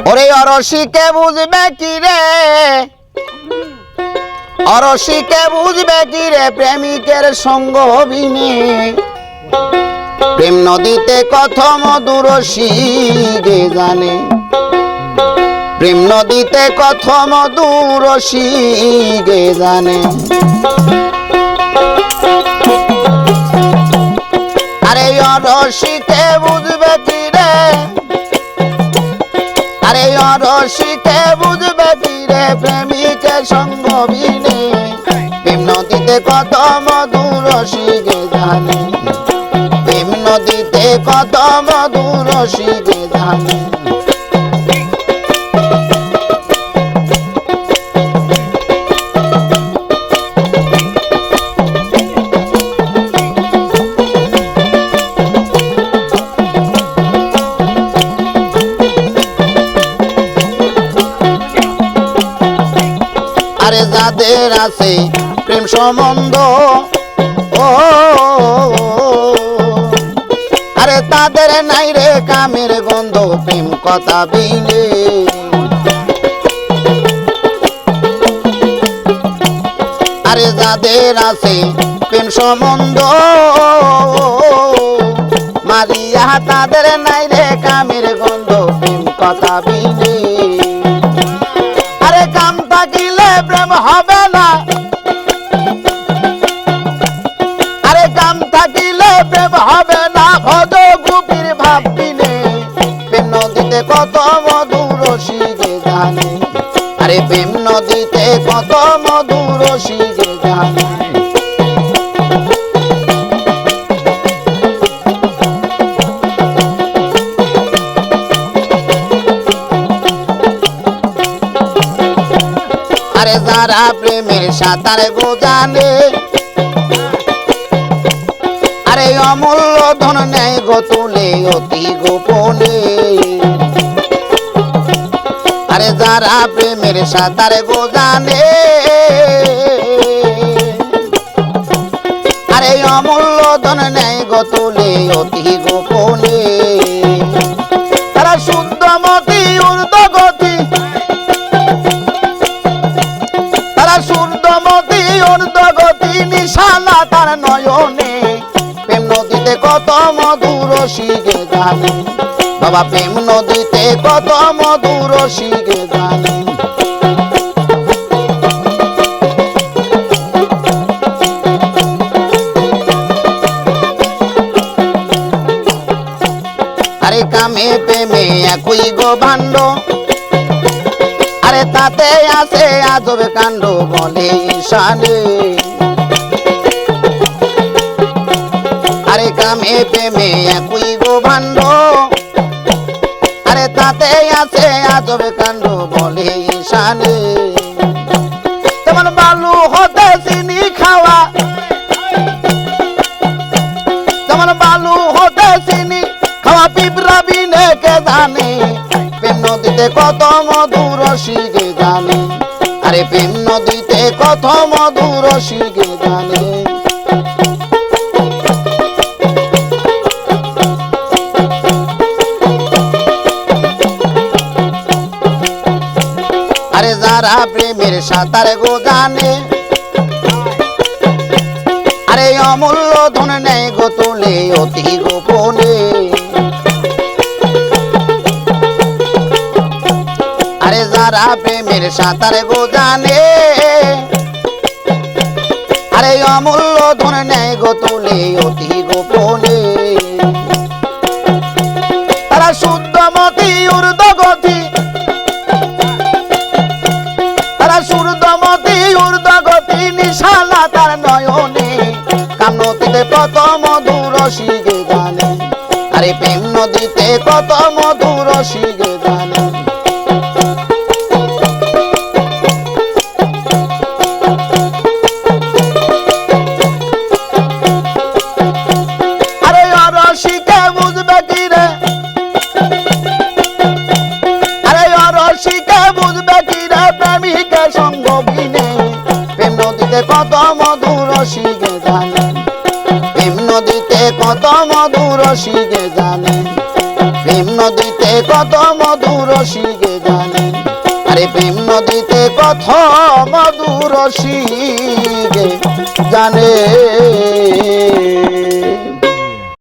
ওরে অরসিকে বুঝবে কি রে, অরসিকে বুঝবে কি রে প্রেমিকের সঙ্গ বিনে। প্রেম নদীতে কত মধুর রসিকে জানে, প্রেম নদীতে কত মধুর রসিকে জানে। আরে অরসিকে বুঝবে কি রে, আরে অরসিকে বুঝবে কি রে প্রেমিকের সঙ্গ বিনে। প্রেম নদীতে কত মধুর রসিকে জানে, প্রেম নদীতে কত মধুর রসিকে জানে। আরে যাদের আছে প্রেম সম্বন্ধ, ও আরে তাদের নাই রে কামের গন্ধ প্রেম কথা বিনে। আরে যাদের আছে প্রেম সম্বন্ধ মারিয়া, তাদের নাই রে কামের গন্ধ প্রেম কথা বিনে। আরে কাম থাকিলে প্রেম হবে না, আরে কাম থাকিলে প্রেম হবে না, ভজ গুপির ভাব বিনে। প্রেম নদীতে কত মধুর রসিকে জানে, আরে প্রেম নদীতে কত মধুর রসিকে জানে। আরে যারা প্রেমের সাঁতার গো জানে, আরে অমূল্য ধন নেয় গো তুলে অতি গোপনে। আরে যারা প্রেমের সাঁতার গো জানে, আরে অমূল্য ধন নেয় গো তুলে অতি গোপনে। তারা শুদ্ধমতি ঊর্ধ্বগতি, তারা শুদ্ধমতি ঊর্ধ্বগতি নিশানা তার নয়নে। প্রেম নদীতে কত মধুর রসিকে জানে, বাবা প্রেম নদীতে কত মধুর রসিকে জানে। আরে কামে প্রেমে একই গো ভাণ্ড, আরে তাতে আছে আজব কাণ্ড বলে ঈশানে। আরে কামে প্রেমে একই গো ভাণ্ড, আরে তাতে আছে আজব কাণ্ড বলে ঈশানে। যেমন বালু হতে চিনি খাওয়া, যেমন বালু হতে চিনি খাওয়া পিঁপড়া বিনে কে জানে। প্রেম নদীতে কত মধুর রসিকে জানে, আরে প্রেম নদীতে কত মধুর রসিকে জানে। আরে যারা প্রেমের সাঁতার গো জানে, আরে অমূল্য ধন নেয় গো তুলে অতি গোপনে। আরে যারা প্রেমের সাঁতার গো জানে, আরে অমূল্য ধন নেয় গো তুলে অতি গোপনে। তারা শুদ্ধমতি ঊর্ধ্বগতি, তারা শুদ্ধমতি ঊর্ধ্বগতি নিশানা তার নয়নে। কাম নদীতে কত মধুর রসিকে জানে, আরে প্রেম নদীতে কত মধুর রসিকে জানে। আরে অরসিকে বুঝবে কি রে, আরে অরসিকে বুঝবে কি রে প্রেমিকের সঙ্গ বিনে। প্রেম নদীতে কত মধুর রসিকে জানে, প্রেম নদীতে কত মধুর রসিকে জানে। প্রেম নদীতে কত মধুর মধু রসিকে জানে। আরে প্রেম নদীতে কত মধু রসিকে জানে।